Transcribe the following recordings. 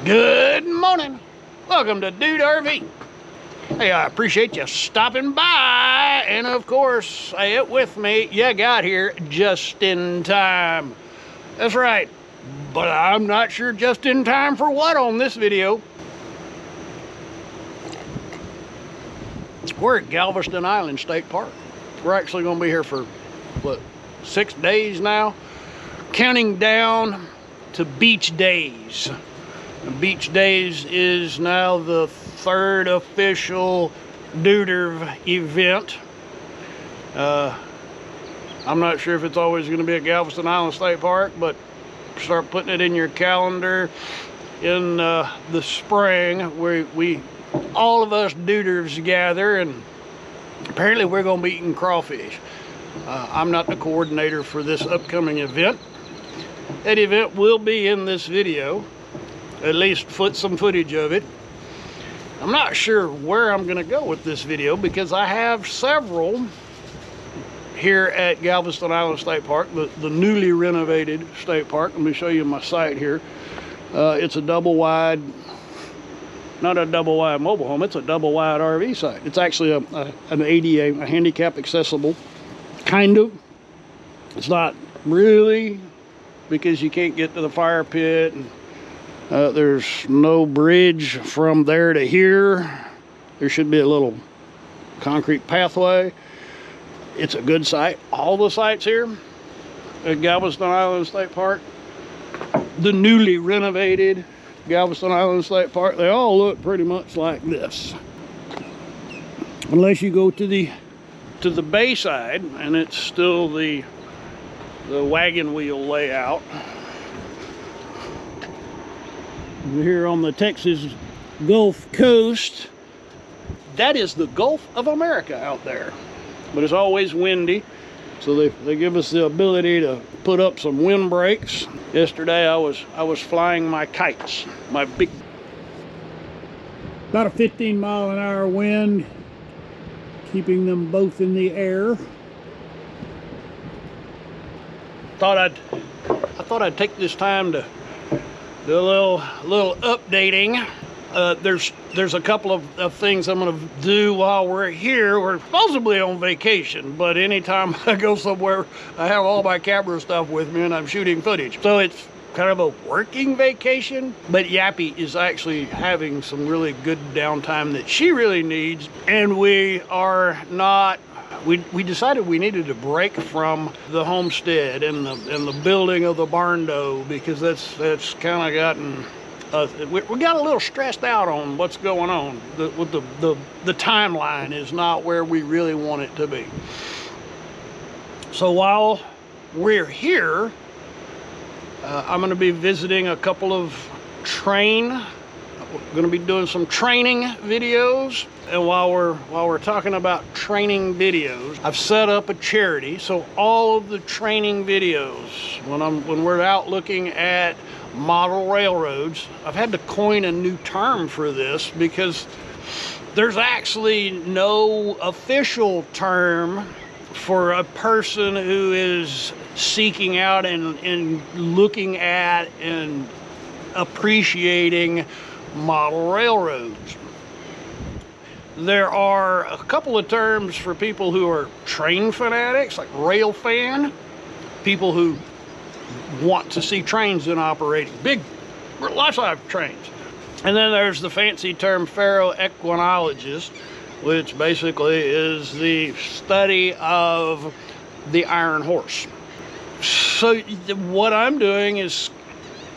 Good morning. Welcome to Dude RV. Hey, I appreciate you stopping by. And of course, say it with me, you got here just in time. That's right. But I'm not sure just in time for what on this video. We're at Galveston Island State Park. We're actually going to be here for, what, 6 days now? Counting down to Beach Daze. Beach Daze is now the 3rd official Dude RV event. I'm not sure if it's always going to be at Galveston Island State Park, but start putting it in your calendar in the spring where we all of us duders gather, and apparently we're going to be eating crawfish. I'm not the coordinator for this upcoming event. That event will be in this video, at least some footage of it. I'm not sure where I'm going to go with this video because I have several here at Galveston Island State Park, the newly renovated state park. Let me show you my site here. It's a double wide, not a double wide mobile home, it's a double wide RV site. It's actually an ADA, a handicap accessible, kind of. It's not really, because you can't get to the fire pit. There's no bridge from there to here. There should be a little concrete pathway. It's a good site. All the sites here at Galveston Island State Park, the newly renovated Galveston Island State Park, they all look pretty much like this. Unless you go to the bayside, and it's still the wagon wheel layout. We're here on the Texas Gulf Coast. That is the Gulf of America out there. But it's always windy, so they give us the ability to put up some wind breaks. Yesterday I was flying my kites, my big, about a 15-mile-an-hour wind, keeping them both in the air. I thought I'd take this time to do a little updating. There's a couple of things I'm going to do while we're here. We're supposedly on vacation, but anytime I go somewhere, I have all my camera stuff with me and I'm shooting footage. So it's kind of a working vacation, but Yappy is actually having some really good downtime that she really needs. And we are not, we decided we needed to break from the homestead and the building of the barn dough, because that's kind of gotten, we got a little stressed out on what's going on. The timeline is not where we really want it to be. So while we're here, I'm going to be visiting a couple of we're going to be doing some training videos. And while we're talking about training videos, I've set up a charity. So all of the training videos, when we're out looking at model railroads, I've had to coin a new term for this because there's actually no official term for a person who is seeking out and looking at and appreciating model railroads. There are a couple of terms for people who are train fanatics, like rail fan, people who want to see trains in operating, big life-size trains. And then there's the fancy term ferroequinologist, which basically is the study of the iron horse. So what I'm doing is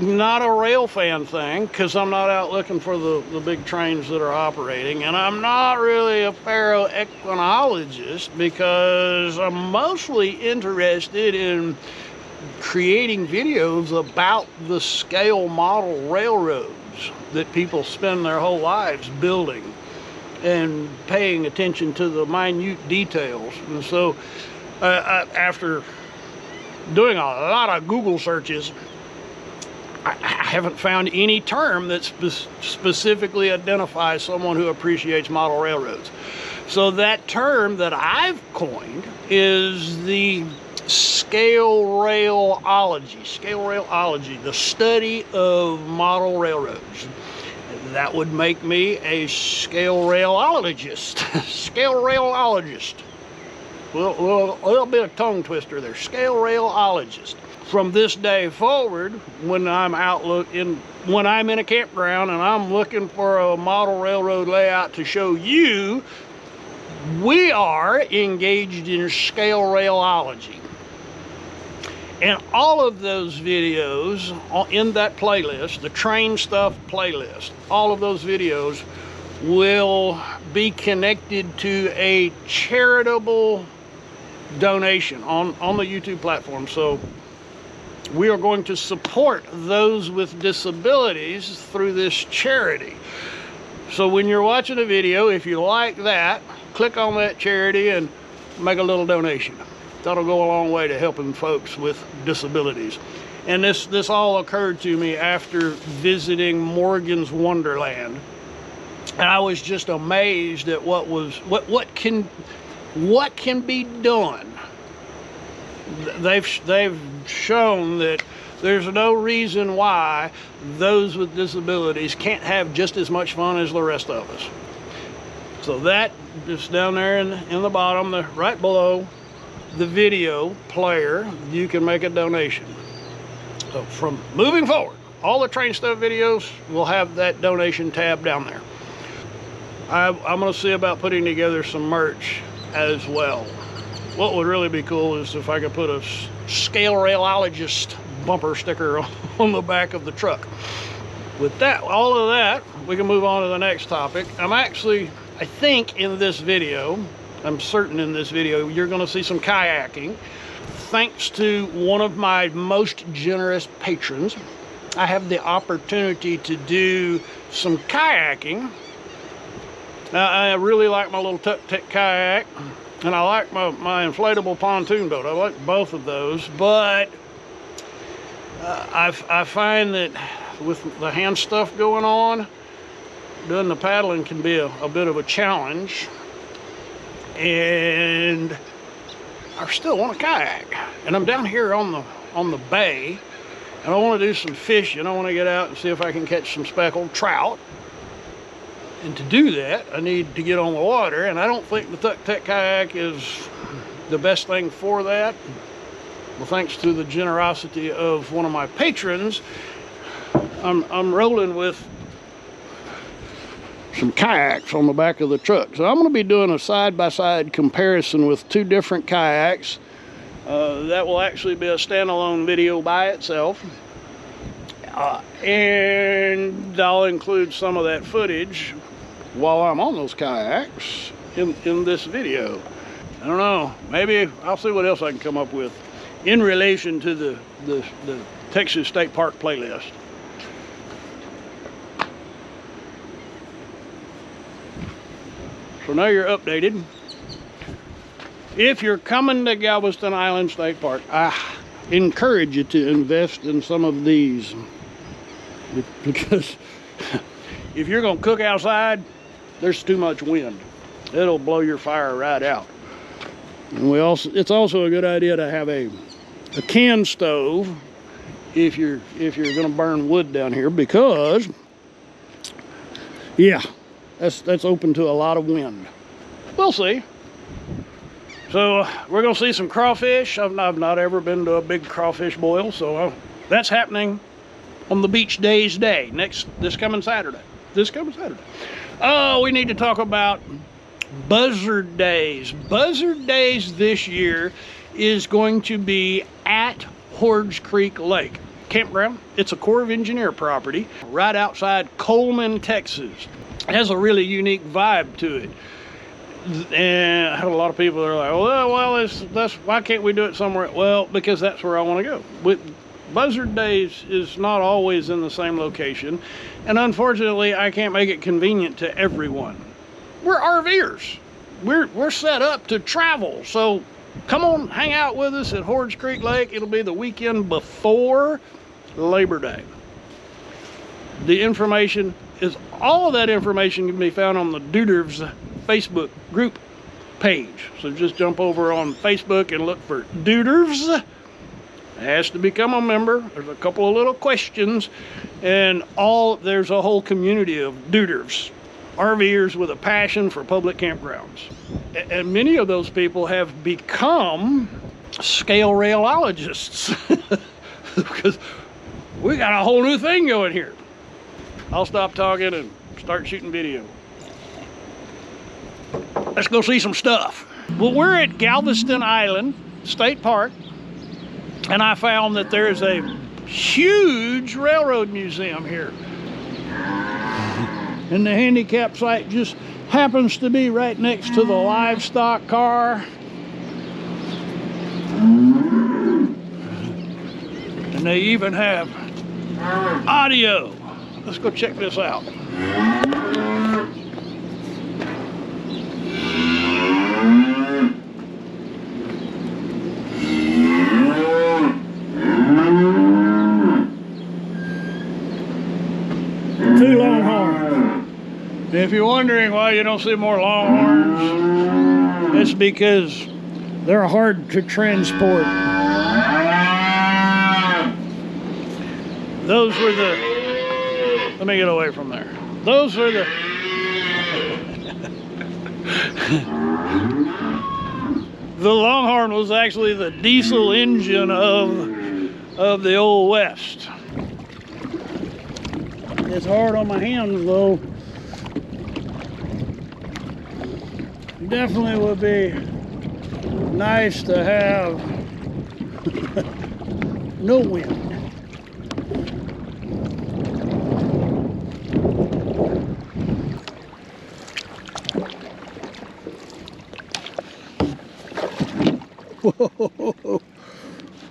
not a rail fan thing, because I'm not out looking for the big trains that are operating, and I'm not really a ferroequinologist because I'm mostly interested in creating videos about the scale model railroads that people spend their whole lives building and paying attention to the minute details. And so after doing a lot of Google searches, I haven't found any term that specifically identifies someone who appreciates model railroads. So that term that I've coined is the Scalerailology, the study of model railroads. That would make me a scalerailologist. Scalerailologist. A little bit of tongue twister there. Scalerailologist. From this day forward, when I'm when I'm in a campground and I'm looking for a model railroad layout to show you, we are engaged in scalerailology. And all of those videos in that playlist, the train stuff playlist, all of those videos will be connected to a charitable donation on the YouTube platform. So we are going to support those with disabilities through this charity. So when you're watching a video, if you like that, click on that charity and make a little donation. That'll go a long way to helping folks with disabilities. And this all occurred to me after visiting Morgan's Wonderland. And I was just amazed at what can be done. They've shown that there's no reason why those with disabilities can't have just as much fun as the rest of us. So that just down there in the bottom, right below the video player, you can make a donation. So from moving forward, all the train stuff videos will have that donation tab down there. I'm going to see about putting together some merch as well. What would really be cool is if I could put a Scalerailologist bumper sticker on the back of the truck. With that, all of that, we can move on to the next topic. I think in this video, I'm certain in this video, you're going to see some kayaking. Thanks to one of my most generous patrons, I have the opportunity to do some kayaking. Now, I really like my little tuk-tuk kayak, and I like my inflatable pontoon boat. I like both of those, but I find that with the hand stuff going on, doing the paddling can be a bit of a challenge. And I still want a kayak, and I'm down here on the bay, and I want to do some fishing. I want to get out and see if I can catch some speckled trout. And to do that, I need to get on the water, and I don't think the tuk-tuk kayak is the best thing for that. Well, thanks to the generosity of one of my patrons, I'm rolling with some kayaks on the back of the truck. So I'm going to be doing a side-by-side comparison with two different kayaks. That will actually be a standalone video by itself. And I'll include some of that footage while I'm on those kayaks in this video. I don't know, maybe I'll see what else I can come up with in relation to the Texas State Park playlist. So now you're updated. If you're coming to Galveston Island State Park, I encourage you to invest in some of these, because if you're going to cook outside, there's too much wind. It'll blow your fire right out. And it's also a good idea to have a can stove if you're going to burn wood down here, because yeah, that's open to a lot of wind. We'll see. So we're going to see some crawfish. I've not ever been to a big crawfish boil, so that's happening on the Beach Daze day, this coming Saturday. Oh, we need to talk about Buzzard Daze. Buzzard Daze this year is going to be at Hordes Creek Lake Campground. It's a Corps of Engineer property right outside Coleman, Texas. It has a really unique vibe to it. And I had a lot of people that are like, well, that's why can't we do it somewhere? Well, because that's where I want to go. Buzzard Daze is not always in the same location, and unfortunately, I can't make it convenient to everyone. We're RVers. We're set up to travel, so come on, hang out with us at Hordes Creek Lake. It'll be the weekend before Labor Day. All of that information can be found on the Dude RVs Facebook group. page. So just jump over on Facebook and look for Dude RVs. Has to become a member. There's a couple of little questions, and there's a whole community of duders, RVers with a passion for public campgrounds. And many of those people have become scalerailologists because we got a whole new thing going here. I'll stop talking and start shooting video. Let's go see some stuff. Well, we're at Galveston Island State Park, and I found that there's a huge railroad museum here. And the handicap site just happens to be right next to the livestock car. And they even have audio. Let's go check this out. Two longhorns. And if you're wondering why you don't see more longhorns, it's because they're hard to transport. Those were the, let me get away from there. Those were the, the Longhorn was actually the diesel engine of the Old West. It's hard on my hands though. Definitely would be nice to have no wind. Whoa,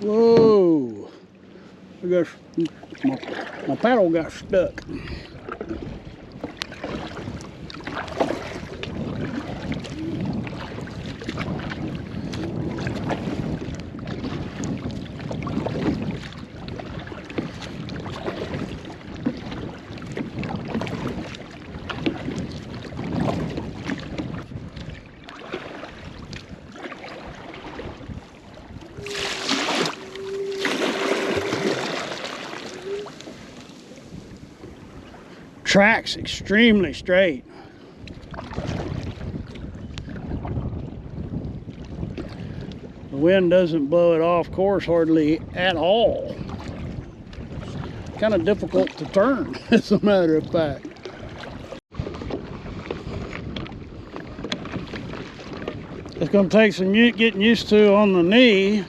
whoa. I guess my paddle got stuck. Track's extremely straight. The wind doesn't blow it off course hardly at all. It's kind of difficult to turn, as a matter of fact. It's going to take some getting used to on the knee.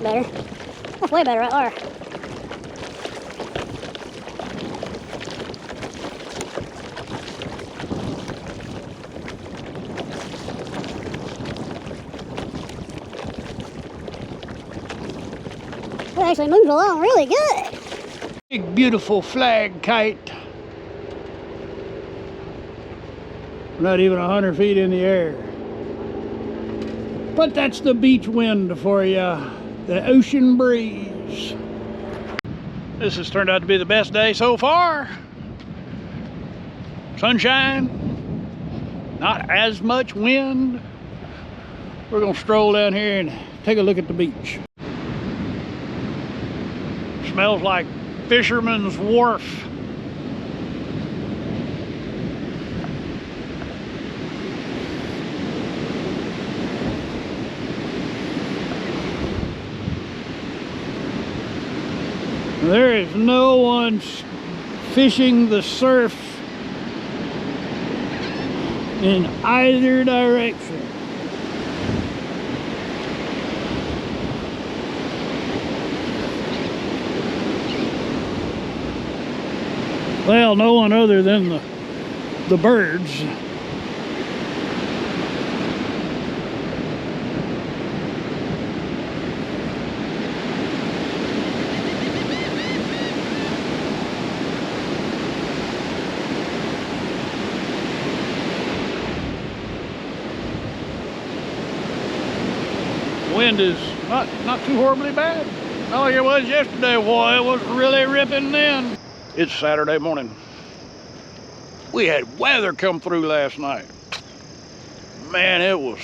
Better. That's way better right there. It actually moves along really good. Big beautiful flag kite. Not even 100 feet in the air. But that's the beach wind for you. The ocean breeze. This has turned out to be the best day so far. Sunshine, not as much wind. We're gonna stroll down here and take a look at the beach. Smells like Fisherman's Wharf. There is no one fishing the surf in either direction. Well, no one other than the birds. is not too horribly bad. Oh, it was yesterday, boy. It was really ripping then. It's Saturday morning. We had weather come through last night. Man, it was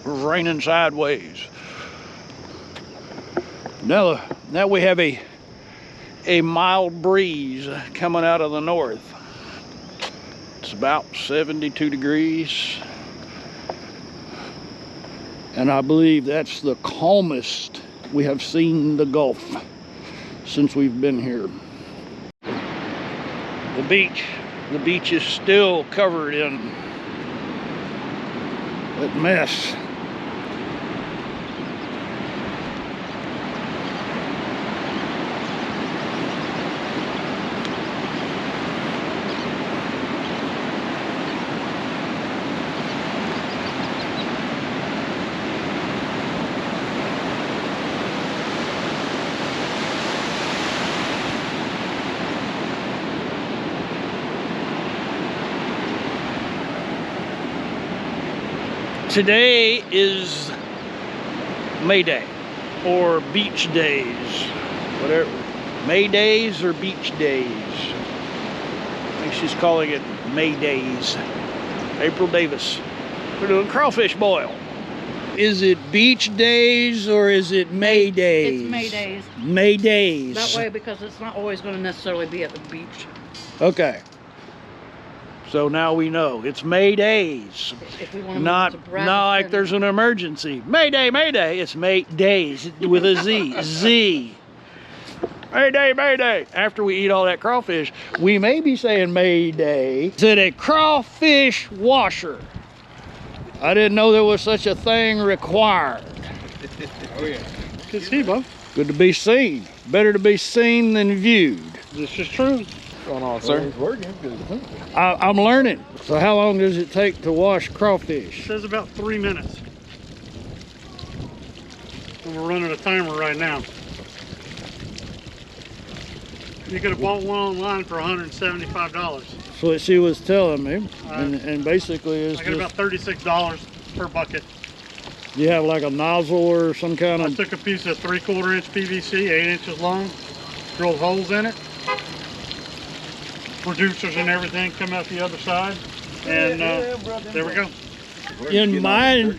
raining sideways. Now we have a mild breeze coming out of the north. It's about 72 degrees. And I believe that's the calmest we have seen the Gulf since we've been here. The beach is still covered in that mess. Today is May Day, or beach days, whatever. May days or beach days. I think she's calling it May Days. April Davis. We're doing crawfish boil. Is it beach days or is it May days? It's May Days. May days. That way, because it's not always going to necessarily be at the beach. Okay. So now we know it's May days. If we want to Not like there's an emergency. Mayday, Mayday. It's May Days with a Z. Z. Mayday, Mayday. After we eat all that crawfish, we may be saying Mayday. Is it a crawfish washer? I didn't know there was such a thing required. Oh yeah. Good to see you, bud. Good to be seen. Better to be seen than viewed. This is true. What's going on, sir? It's working. I'm learning. So how long does it take to wash crawfish? It says about 3 minutes. And we're running a timer right now. You could have bought one online for $175. That's what she was telling me. And basically it's I got about $36 per bucket. you have like a nozzle or some kind I of... took a piece of 3/4 inch PVC, 8 inches long, drilled holes in it. Producers and everything come out the other side, and there we go. In my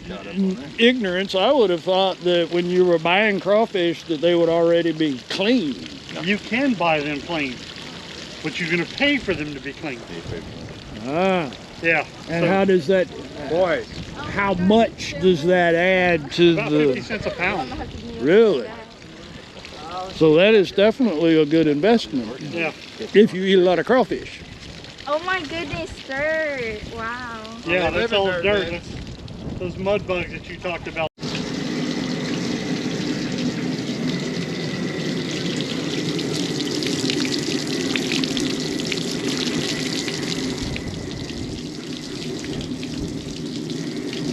ignorance, I would have thought that when you were buying crawfish that they would already be clean. You can buy them clean, but you're going to pay for them to be clean. Ah. Yeah. And how does that... Boy. How much does that add to About the... 50 cents a pound. Really? So that is definitely a good investment. Yeah. If you eat a lot of crawfish. Oh my goodness, dirt. Wow. Yeah, they that's live in all dirt, dirt. man. That's those mud bugs that you talked about.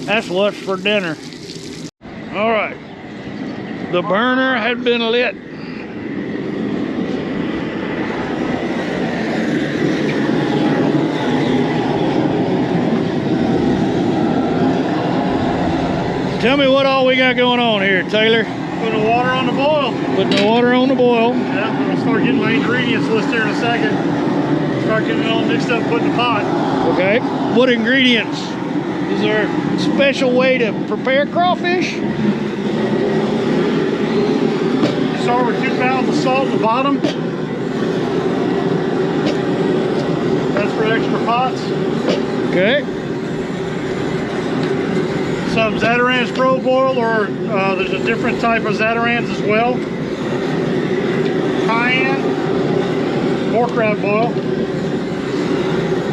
That's what's for dinner. All right. The burner had been lit. Tell me what all we got going on here, Taylor. Putting the water on the boil. Putting the water on the boil. Yeah, I'm gonna start getting my ingredients list here in a second. Start getting it all mixed up, put in the pot. Okay. What ingredients? Is there a special way to prepare crawfish? Start with 2 pounds of salt at the bottom. That's for extra pots. Okay. Some Zatarans Pro Boil, or there's a different type of Zatarans as well. Cayenne, more crab boil.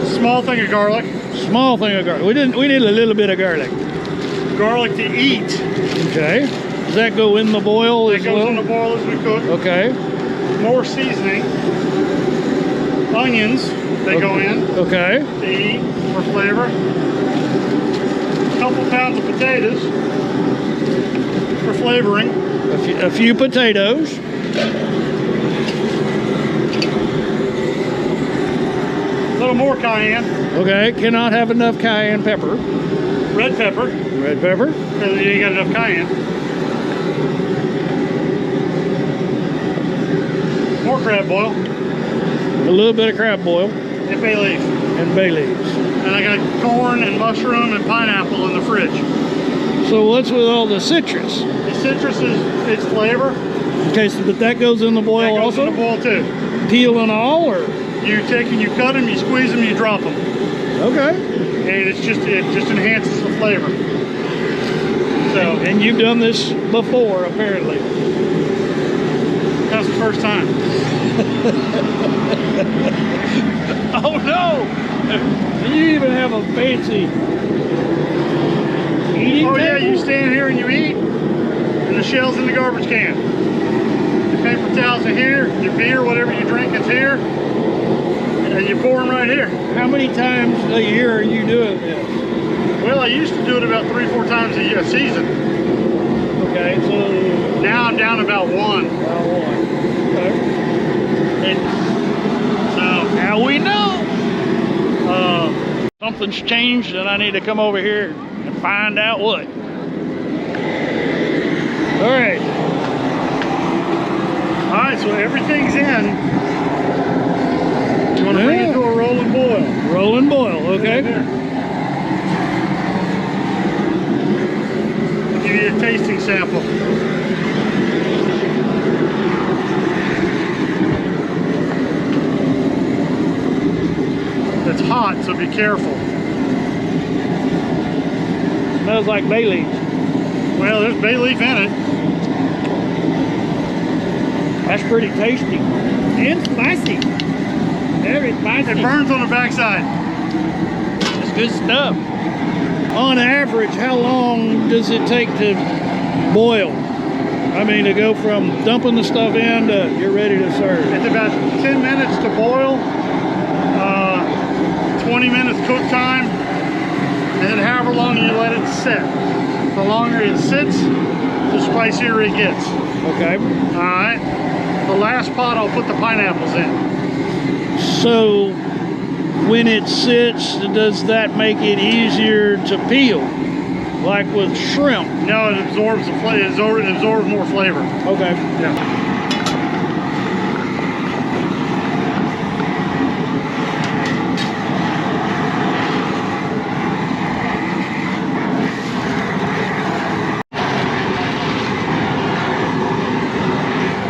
Small thing of garlic. Small thing of garlic. We need a little bit of garlic. Garlic to eat. Okay. Does that go in the boil as It goes well? in the boil as we cook. Okay. More seasoning. Onions, they go in Okay. to eat for flavor. A couple pounds of potatoes for flavoring. A few potatoes. A little more cayenne. Okay. Cannot have enough cayenne pepper. Red pepper, Red pepper. because you ain't got enough cayenne. more crab boil. A little bit of crab boil And bay leaf. and bay leaves. And I got corn and mushroom and pineapple in the fridge. So what's with all the citrus? The citrus is its flavor. Okay, so but that goes in the boil That goes also? in the boil too. Peel and all, or? You take and you cut them, you squeeze them, you drop them. Okay. And it just enhances the flavor. So And you've done this before, apparently. that's the first time. Oh no! You even have a fancy eating Oh yeah, table? you stand here and you eat, and the shell's in the garbage can. Your paper towels are here, your beer, whatever you drink is here, and you pour them right here. How many times a year are you doing this? Well, I used to do it about 3-4 times a season. Okay, so Now I'm down to about one. Okay. And so Now we know something's changed and I need to come over here and find out what. All right. all right, so everything's in. You want to bring it to a rolling boil. Roll and boil, okay? Here. I'll give you a tasting sample. It's hot, so be careful. Smells like bay leaves. Well, there's bay leaf in it. That's pretty tasty. And spicy. Very spicy. It burns on the backside. It's good stuff. On average, how long does it take to boil? I mean, to go from dumping the stuff in to you're ready to serve. It's about 10 minutes to boil, 20 minutes cook time, and then however long you let it sit. The longer it sits, the spicier it gets. Okay. All right. The last pot, I'll put the pineapples in. So when it sits, does that make it easier to peel? Like with shrimp? No, it absorbs the flavor. It absorbs more flavor. Okay. Yeah.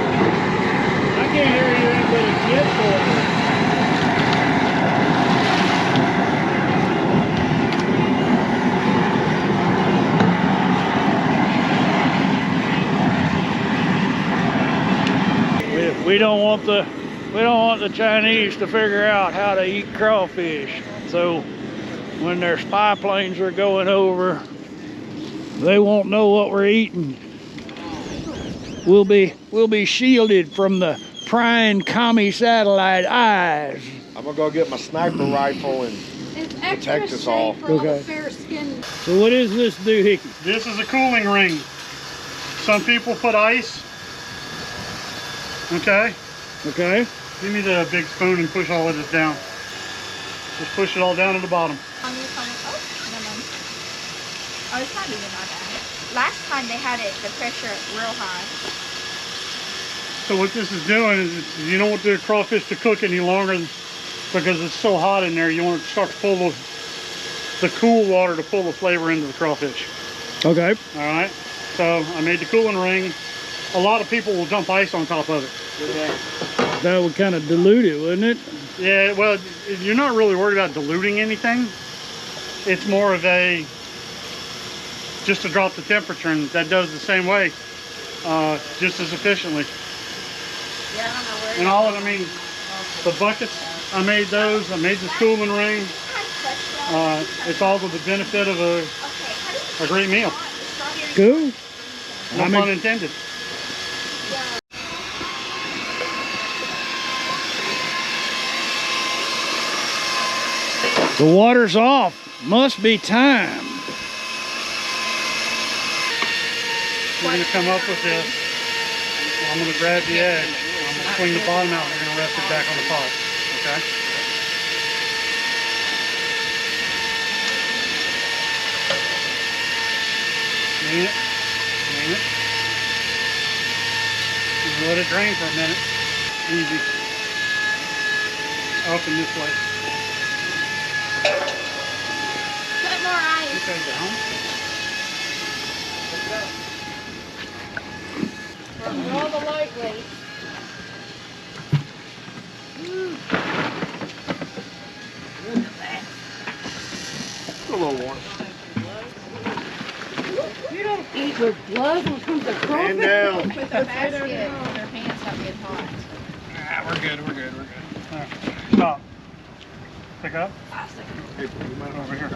I can't hear you, but it's jet boiling. We don't want the Chinese to figure out how to eat crawfish. So when their spy planes are going over, they won't know what we're eating. We'll be shielded from the prying commie satellite eyes. I'm gonna go get my sniper rifle and It's Protect extra us safe all. for all the Okay. fair skinned. So what is this doohickey? This is a cooling ring. Some people put ice. Okay. Okay. Give me the big spoon and push all of this down. Just push it all down to the bottom. Oh, never mind. Oh, it's not even that bad. Last time they had it, the pressure real high. So what this is doing is you don't want the crawfish to cook any longer because it's so hot in there. You want it to start to pull the cool water to pull the flavor into the crawfish. Okay. All right. So I made the cooling ring. A lot of people will dump ice on top of it. That would kind of dilute it, wouldn't it? Yeah, well, you're not really worried about diluting anything. It's more of a, just to drop the temperature, and that does the same way, just as efficiently. Yeah, I don't know where. And all of, I mean, the buckets, I made those, I made this cooling ring. It's all to the benefit of a great meal. Cool. No I'm pun ex- intended. The water's off. Must be time. We're gonna come up with this. I'm gonna grab the egg. I'm gonna swing the bottom out. We're gonna rest it back on the pot. Okay. Clean it. Clean it. And let it drain for a minute. Easy. Up and this way. Put more ice. Okay, down. For all the lightweight. A little warm. You don't eat with gloves when it comes to crawfish. And down. Put the basket on their hands not get hot. Ah, we're good. All right. Stop. Pick up. Over here.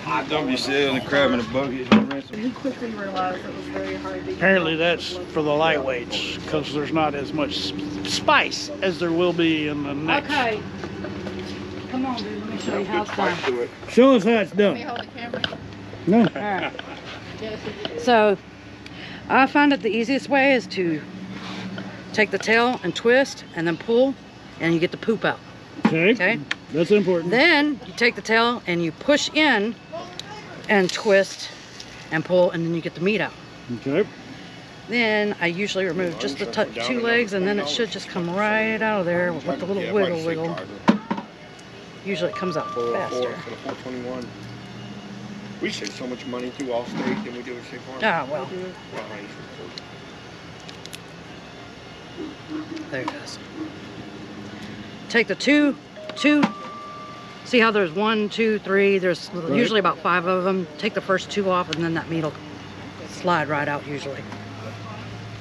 I don't be selling the crab in a bucket. He quickly realized it was very hard to eat. Apparently that's for the lightweights because there's not as much spice as there will be in the next. Okay. Come on, dude. Let me show you how it's done. Show us how it's Let me done. hold the camera. No. All right. So, I found that the easiest way is to take the tail and twist and then pull, and you get the poop out. Okay. Okay. That's important. Then you take the tail and you push in and twist and pull, and then you get the meat out. Okay. Then I usually remove just the two legs, and then it should just come right out of there with the little wiggle. Usually it comes out faster. For the 421. We save so much money through Allstate than we do at State Park. Ah, well, Well, I ain't sure. there it goes. Take the two, see how there's 1, 2, 3, there's usually about 5 of them. Take the first 2 off, and then that meat will slide right out usually.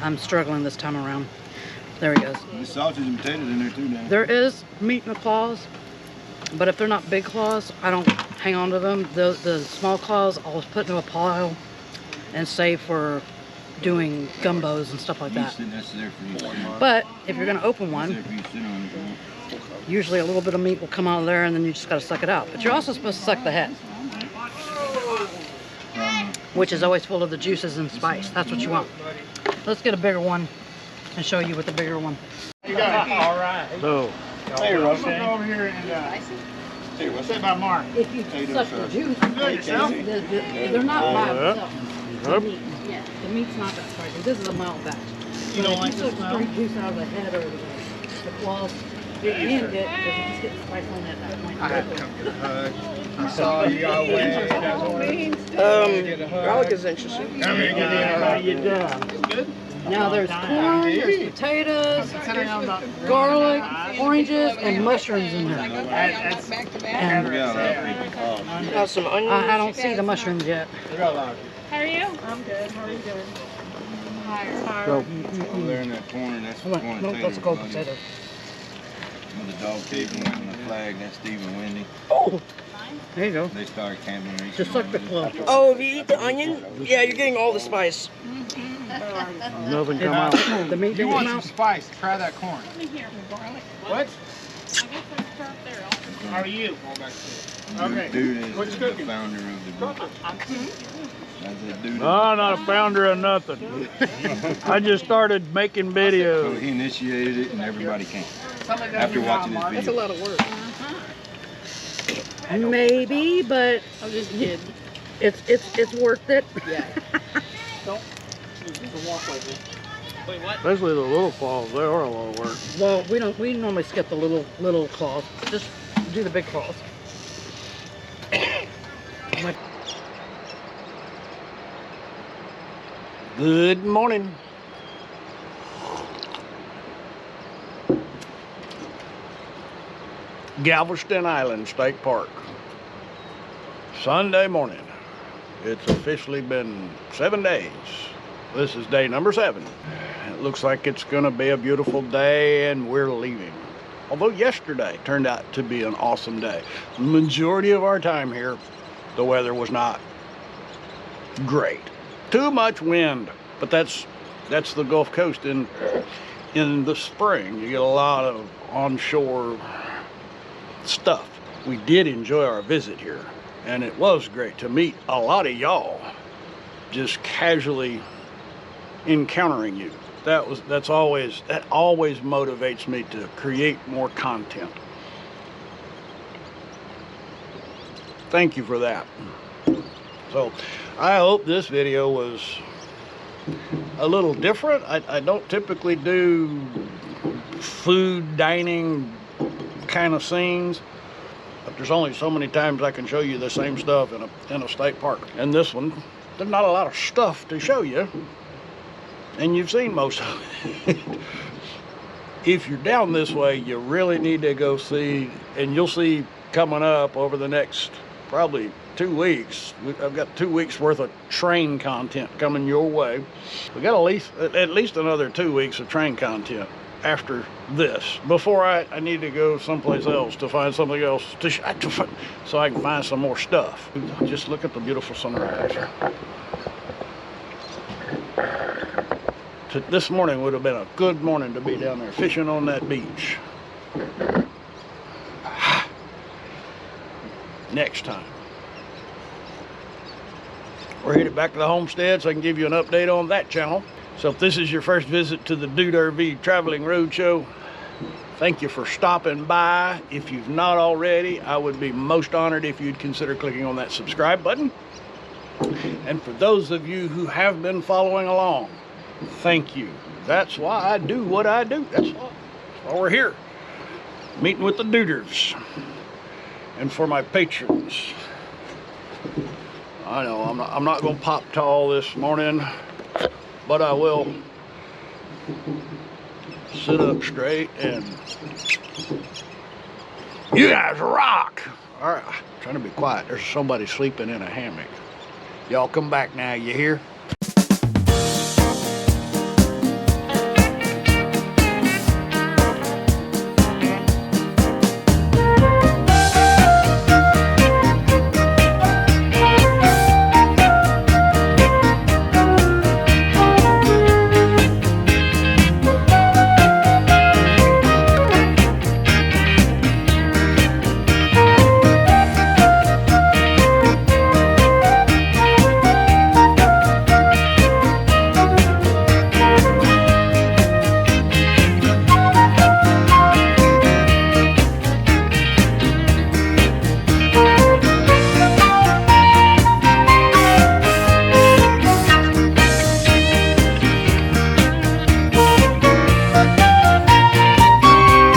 I'm struggling this time around. There he goes. There's sausage and potatoes in there too now. There is meat in the claws, but if they're not big claws, I don't hang on to them. The small claws I'll put into a pile and save for doing gumbos and stuff like that. That's there for you. But if you're gonna open That's there one, for you to sit on if you want. usually a little bit of meat will come out of there, and then you just gotta suck it out. But you're also supposed to suck the head, which is always full of the juices and spice. That's what you want. Let's get a bigger one and show you with the bigger one. You got it. All right. So, Hey, Russell. Go over here and Hey, what's say by Mark. If you suck the juice, they're not by themselves. The meat, yeah, the meat's not that spicy. This is a mild batch. You don't like If the you suck smell? straight juice out of the head or the claws, you can get, if you just get the spice on at that point. I had to come get a hug. I saw you got away. Garlic is interesting. Come here, get a hug. you done? Now there's corn, there's potatoes, garlic, oranges, and mushrooms in there. And We got a lot of people. Got some onions. I don't see the mushrooms yet. How are you? I'm good. How are you doing? Tired. Over there in that corner, that's Come the on, corner no, potato. that's a cold potato. With the dog cage and the flag, that's Steve and Wendy. Oh, there you go. They started camping recently. Just suck the claw. Oh, if you eat the onion, yeah, you're getting all the spice. Nothing come out. The meat You didn't want come some out. spice, try that corn. What? How are you? Okay. Dude is What's the cooking? founder of the group. That's a dude. No, not a founder of nothing. I just started making So videos. he initiated it and everybody came. After watching this That's a video. lot of work. Maybe, but I'm just kidding. it's worth it. Yeah. Especially the little claws, they are a lot of work. Well, we normally skip the little claws. Just do the big claws. Good morning. Galveston Island State Park. Sunday morning. It's officially been 7 days. This is day number 7. It looks like it's gonna be a beautiful day and we're leaving. Although yesterday turned out to be an awesome day. The majority of our time here, the weather was not great. Too much wind, but that's the Gulf Coast in the spring. You get a lot of onshore stuff. We did enjoy our visit here, and it was great to meet a lot of y'all just casually encountering you. That always motivates me to create more content. Thank you for that. So I hope this video was a little different. I don't typically do food, dining kind of scenes. But there's only so many times I can show you the same stuff in a state park. And this one, there's not a lot of stuff to show you. And you've seen most of it. If you're down this way, you really need to go see, and you'll see coming up over the next probably 2 weeks. I've got 2 weeks worth of train content coming your way. We got at least another 2 weeks of train content after this, before I need to go someplace else to find something else so I can find some more stuff. Just look at the beautiful sunrise. This morning would have been a good morning to be down there fishing on that beach. Next time. We're headed back to the homestead so I can give you an update on that channel. So if this is your first visit to the Dude RV Traveling Roadshow, thank you for stopping by. If you've not already, I would be most honored if you'd consider clicking on that subscribe button. And for those of you who have been following along, thank you. That's why I do what I do. That's why we're here, meeting with the Duders. And for my patrons, I know I'm not going to pop tall this morning, but I will sit up straight and you guys rock. All right, trying to be quiet. There's somebody sleeping in a hammock. Y'all come back now, you hear?